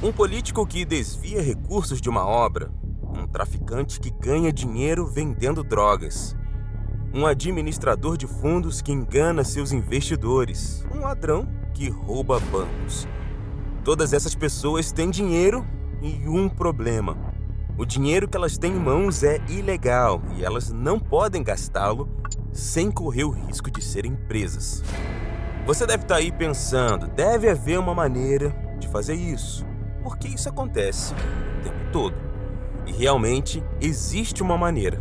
Um político que desvia recursos de uma obra, um traficante que ganha dinheiro vendendo drogas, um administrador de fundos que engana seus investidores, um ladrão que rouba bancos. Todas essas pessoas têm dinheiro e um problema. O dinheiro que elas têm em mãos é ilegal e elas não podem gastá-lo sem correr o risco de serem presas. Você deve estar aí pensando, deve haver uma maneira de fazer isso, porque isso acontece o tempo todo. E realmente existe uma maneira.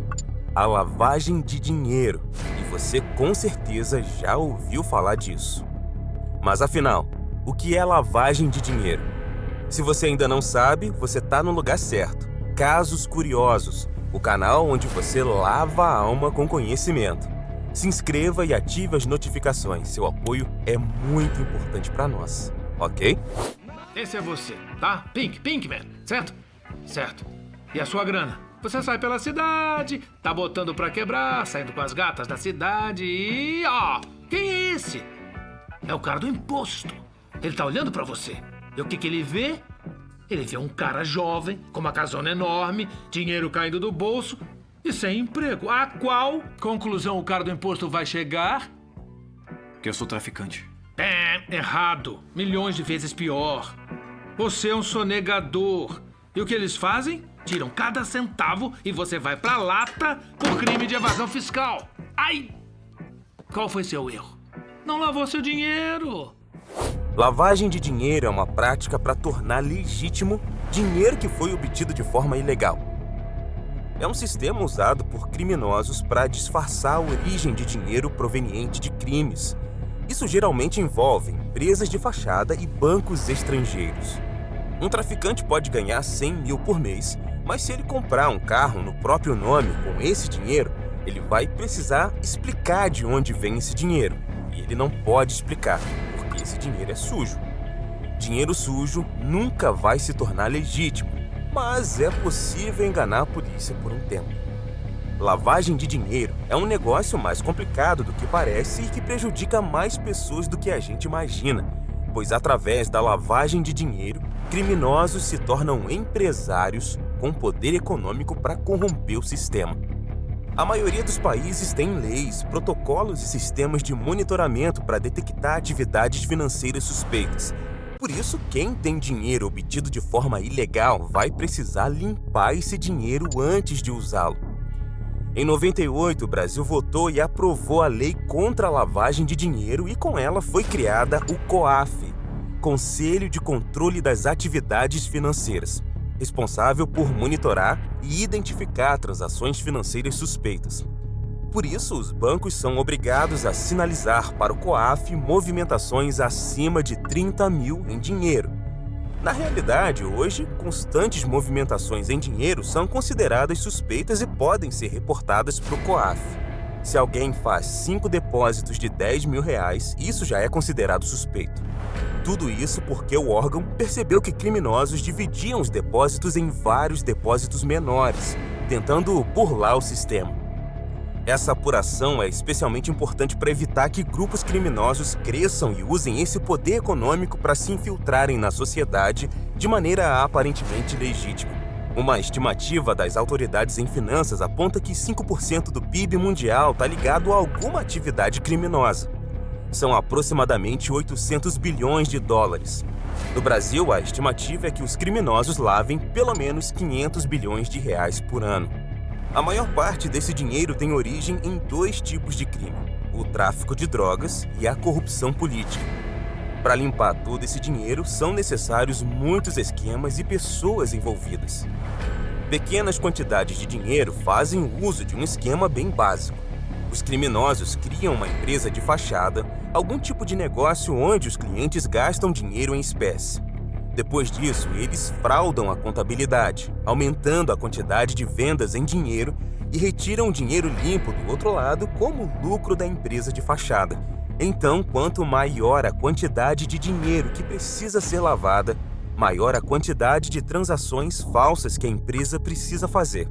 A lavagem de dinheiro, e você com certeza já ouviu falar disso. Mas afinal, o que é lavagem de dinheiro? Se você ainda não sabe, você está no lugar certo. Casos Curiosos, o canal onde você lava a alma com conhecimento. Se inscreva e ative as notificações, seu apoio é muito importante para nós, ok? Esse é você, tá? Pinkman, certo? Certo. E a sua grana? Você sai pela cidade, tá botando pra quebrar, saindo com as gatas da cidade e... Ó, quem é esse? É o cara do imposto. Ele tá olhando pra você. E o que ele vê? Ele vê um cara jovem, com uma casona enorme, dinheiro caindo do bolso e sem emprego. A qual conclusão o cara do imposto vai chegar? Que eu sou traficante. Errado. Milhões de vezes pior. Você é um sonegador. E o que eles fazem? Tiram cada centavo e você vai pra lata por crime de evasão fiscal. Ai! Qual foi seu erro? Não lavou seu dinheiro. Lavagem de dinheiro é uma prática para tornar legítimo dinheiro que foi obtido de forma ilegal. É um sistema usado por criminosos para disfarçar a origem de dinheiro proveniente de crimes. Isso geralmente envolve empresas de fachada e bancos estrangeiros. Um traficante pode ganhar 100 mil por mês, mas se ele comprar um carro no próprio nome com esse dinheiro, ele vai precisar explicar de onde vem esse dinheiro. E ele não pode explicar, porque esse dinheiro é sujo. Dinheiro sujo nunca vai se tornar legítimo, mas é possível enganar a polícia por um tempo. Lavagem de dinheiro é um negócio mais complicado do que parece e que prejudica mais pessoas do que a gente imagina, pois através da lavagem de dinheiro, criminosos se tornam empresários com poder econômico para corromper o sistema. A maioria dos países tem leis, protocolos e sistemas de monitoramento para detectar atividades financeiras suspeitas. Por isso, quem tem dinheiro obtido de forma ilegal vai precisar limpar esse dinheiro antes de usá-lo. Em 98, o Brasil votou e aprovou a lei contra a lavagem de dinheiro e com ela foi criada o COAF, Conselho de Controle das Atividades Financeiras, responsável por monitorar e identificar transações financeiras suspeitas. Por isso, os bancos são obrigados a sinalizar para o COAF movimentações acima de 30 mil em dinheiro. Na realidade, hoje, constantes movimentações em dinheiro são consideradas suspeitas e podem ser reportadas para o COAF. Se alguém faz 5 depósitos de 10 mil reais, isso já é considerado suspeito. Tudo isso porque o órgão percebeu que criminosos dividiam os depósitos em vários depósitos menores, tentando burlar o sistema. Essa apuração é especialmente importante para evitar que grupos criminosos cresçam e usem esse poder econômico para se infiltrarem na sociedade de maneira aparentemente legítima. Uma estimativa das autoridades em finanças aponta que 5% do PIB mundial está ligado a alguma atividade criminosa. São aproximadamente 800 bilhões de dólares. No Brasil, a estimativa é que os criminosos lavem pelo menos 500 bilhões de reais por ano. A maior parte desse dinheiro tem origem em 2 tipos de crime: o tráfico de drogas e a corrupção política. Para limpar todo esse dinheiro, são necessários muitos esquemas e pessoas envolvidas. Pequenas quantidades de dinheiro fazem uso de um esquema bem básico. Os criminosos criam uma empresa de fachada, algum tipo de negócio onde os clientes gastam dinheiro em espécie. Depois disso, eles fraudam a contabilidade, aumentando a quantidade de vendas em dinheiro e retiram o dinheiro limpo do outro lado como lucro da empresa de fachada. Então, quanto maior a quantidade de dinheiro que precisa ser lavada, maior a quantidade de transações falsas que a empresa precisa fazer.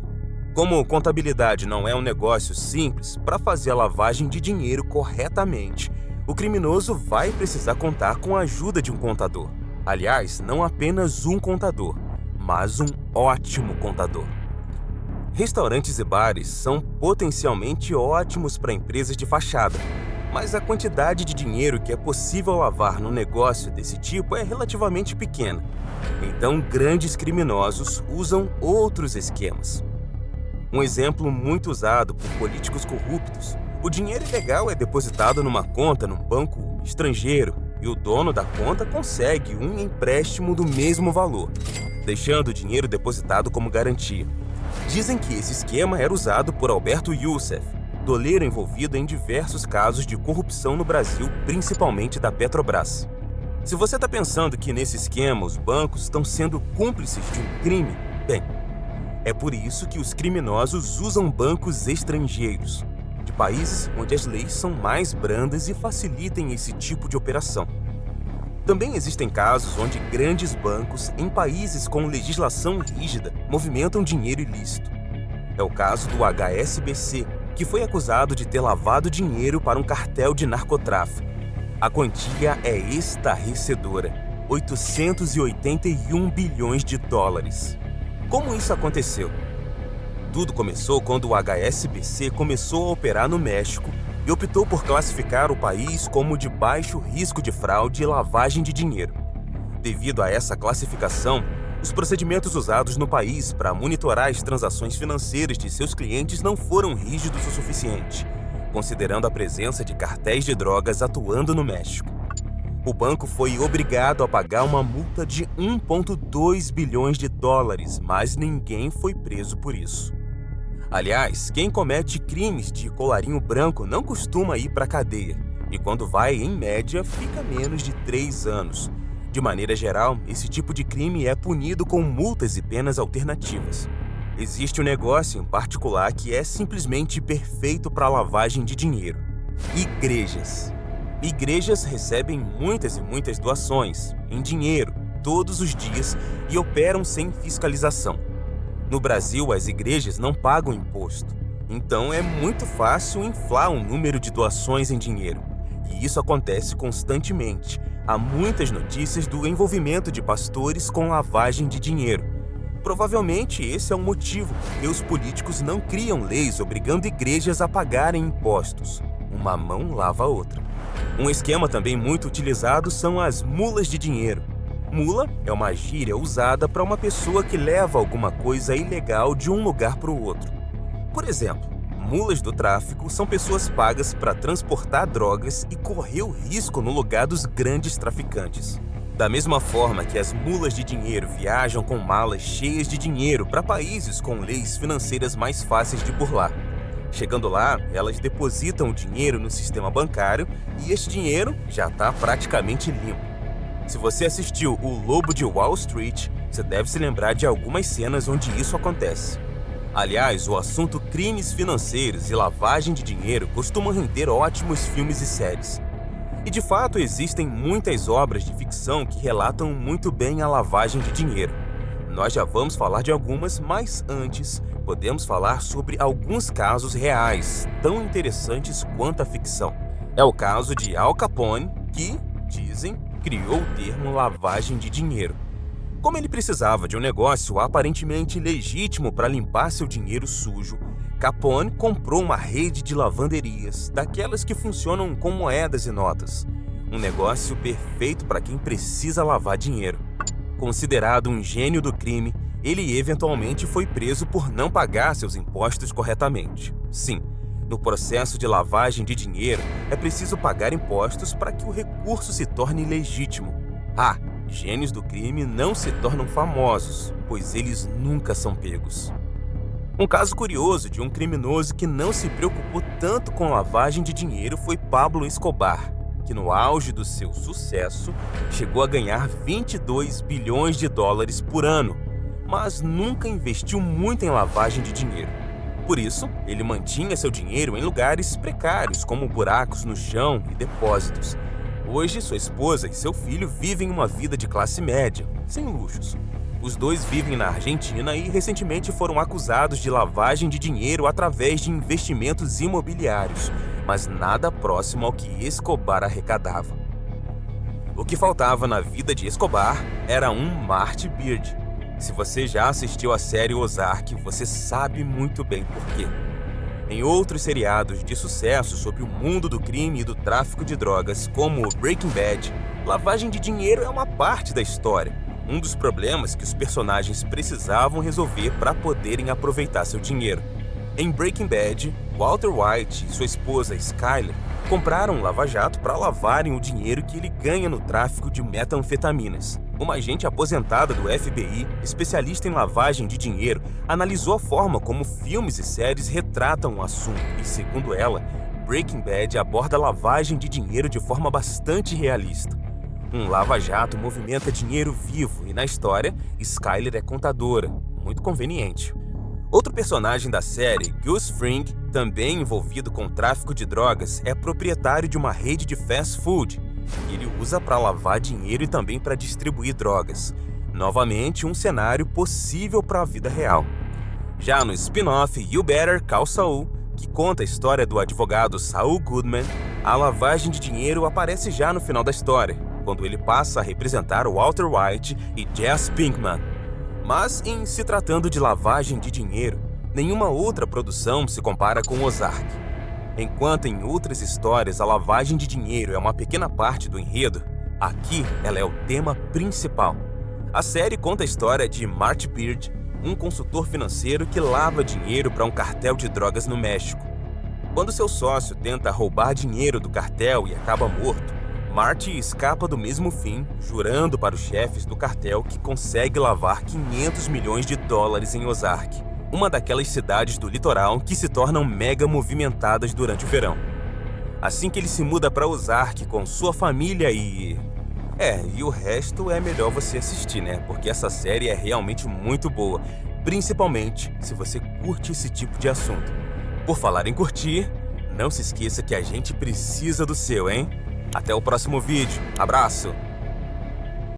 Como contabilidade não é um negócio simples, para fazer a lavagem de dinheiro corretamente, o criminoso vai precisar contar com a ajuda de um contador. Aliás, não apenas um contador, mas um ótimo contador. Restaurantes e bares são potencialmente ótimos para empresas de fachada, mas a quantidade de dinheiro que é possível lavar num negócio desse tipo é relativamente pequena. Então, grandes criminosos usam outros esquemas. Um exemplo muito usado por políticos corruptos: o dinheiro ilegal é depositado numa conta num banco estrangeiro e o dono da conta consegue um empréstimo do mesmo valor, deixando o dinheiro depositado como garantia. Dizem que esse esquema era usado por Alberto Youssef, doleiro envolvido em diversos casos de corrupção no Brasil, principalmente da Petrobras. Se você está pensando que nesse esquema os bancos estão sendo cúmplices de um crime, bem, é por isso que os criminosos usam bancos estrangeiros, de países onde as leis são mais brandas e facilitem esse tipo de operação. Também existem casos onde grandes bancos, em países com legislação rígida, movimentam dinheiro ilícito. É o caso do HSBC, que foi acusado de ter lavado dinheiro para um cartel de narcotráfico. A quantia é estarrecedora: 881 bilhões de dólares. Como isso aconteceu? Tudo começou quando o HSBC começou a operar no México e optou por classificar o país como de baixo risco de fraude e lavagem de dinheiro. Devido a essa classificação, os procedimentos usados no país para monitorar as transações financeiras de seus clientes não foram rígidos o suficiente, considerando a presença de cartéis de drogas atuando no México. O banco foi obrigado a pagar uma multa de 1,2 bilhões de dólares, mas ninguém foi preso por isso. Aliás, quem comete crimes de colarinho branco não costuma ir para a cadeia, e quando vai, em média, fica menos de 3 anos. De maneira geral, esse tipo de crime é punido com multas e penas alternativas. Existe um negócio em particular que é simplesmente perfeito para lavagem de dinheiro: igrejas. Igrejas recebem muitas e muitas doações, em dinheiro, todos os dias e operam sem fiscalização. No Brasil, as igrejas não pagam imposto, então é muito fácil inflar o número de doações em dinheiro. E isso acontece constantemente. Há muitas notícias do envolvimento de pastores com lavagem de dinheiro. Provavelmente esse é o motivo porque os políticos não criam leis obrigando igrejas a pagarem impostos. Uma mão lava a outra. Um esquema também muito utilizado são as mulas de dinheiro. Mula é uma gíria usada para uma pessoa que leva alguma coisa ilegal de um lugar para o outro. Por exemplo, mulas do tráfico são pessoas pagas para transportar drogas e correr o risco no lugar dos grandes traficantes. Da mesma forma que as mulas de dinheiro viajam com malas cheias de dinheiro para países com leis financeiras mais fáceis de burlar. Chegando lá, elas depositam o dinheiro no sistema bancário e este dinheiro já está praticamente limpo. Se você assistiu O Lobo de Wall Street, você deve se lembrar de algumas cenas onde isso acontece. Aliás, o assunto crimes financeiros e lavagem de dinheiro costuma render ótimos filmes e séries. E de fato existem muitas obras de ficção que relatam muito bem a lavagem de dinheiro. Nós já vamos falar de algumas, mas antes podemos falar sobre alguns casos reais, tão interessantes quanto a ficção. É o caso de Al Capone, que, dizem, criou o termo lavagem de dinheiro. Como ele precisava de um negócio aparentemente legítimo para limpar seu dinheiro sujo, Capone comprou uma rede de lavanderias, daquelas que funcionam com moedas e notas. Um negócio perfeito para quem precisa lavar dinheiro. Considerado um gênio do crime, ele eventualmente foi preso por não pagar seus impostos corretamente. Sim, no processo de lavagem de dinheiro, é preciso pagar impostos para que o recurso se torne legítimo. Gênios do crime não se tornam famosos, pois eles nunca são pegos. Um caso curioso de um criminoso que não se preocupou tanto com lavagem de dinheiro foi Pablo Escobar, que no auge do seu sucesso chegou a ganhar 22 bilhões de dólares por ano, mas nunca investiu muito em lavagem de dinheiro. Por isso, ele mantinha seu dinheiro em lugares precários, como buracos no chão e depósitos. Hoje, sua esposa e seu filho vivem uma vida de classe média, sem luxos. Os dois vivem na Argentina e recentemente foram acusados de lavagem de dinheiro através de investimentos imobiliários, mas nada próximo ao que Escobar arrecadava. O que faltava na vida de Escobar era um Marty Byrde. Se você já assistiu a série Ozark, você sabe muito bem por quê. Em outros seriados de sucesso sobre o mundo do crime e do tráfico de drogas, como Breaking Bad, lavagem de dinheiro é uma parte da história. Um dos problemas que os personagens precisavam resolver para poderem aproveitar seu dinheiro. Em Breaking Bad, Walter White e sua esposa Skyler compraram um lava-jato para lavarem o dinheiro que ele ganha no tráfico de metanfetaminas. Uma agente aposentada do FBI, especialista em lavagem de dinheiro, analisou a forma como filmes e séries retratam o assunto e, segundo ela, Breaking Bad aborda a lavagem de dinheiro de forma bastante realista. Um lava-jato movimenta dinheiro vivo e, na história, Skyler é contadora, muito conveniente. Outro personagem da série, Gus Fring, também envolvido com tráfico de drogas, é proprietário de uma rede de fast food, que ele usa para lavar dinheiro e também para distribuir drogas. Novamente, um cenário possível para a vida real. Já no spin-off You Better Call Saul, que conta a história do advogado Saul Goodman, a lavagem de dinheiro aparece já no final da história, quando ele passa a representar Walter White e Jesse Pinkman. Mas, em se tratando de lavagem de dinheiro, nenhuma outra produção se compara com Ozark. Enquanto em outras histórias a lavagem de dinheiro é uma pequena parte do enredo, aqui ela é o tema principal. A série conta a história de Marty Byrde, um consultor financeiro que lava dinheiro para um cartel de drogas no México. Quando seu sócio tenta roubar dinheiro do cartel e acaba morto, Marty escapa do mesmo fim, jurando para os chefes do cartel que consegue lavar 500 milhões de dólares em Ozark, uma daquelas cidades do litoral que se tornam mega movimentadas durante o verão. Assim que ele se muda para Ozark com sua família e o resto é melhor você assistir, né? Porque essa série é realmente muito boa, principalmente se você curte esse tipo de assunto. Por falar em curtir, não se esqueça que a gente precisa do seu, hein? Até o próximo vídeo. Abraço!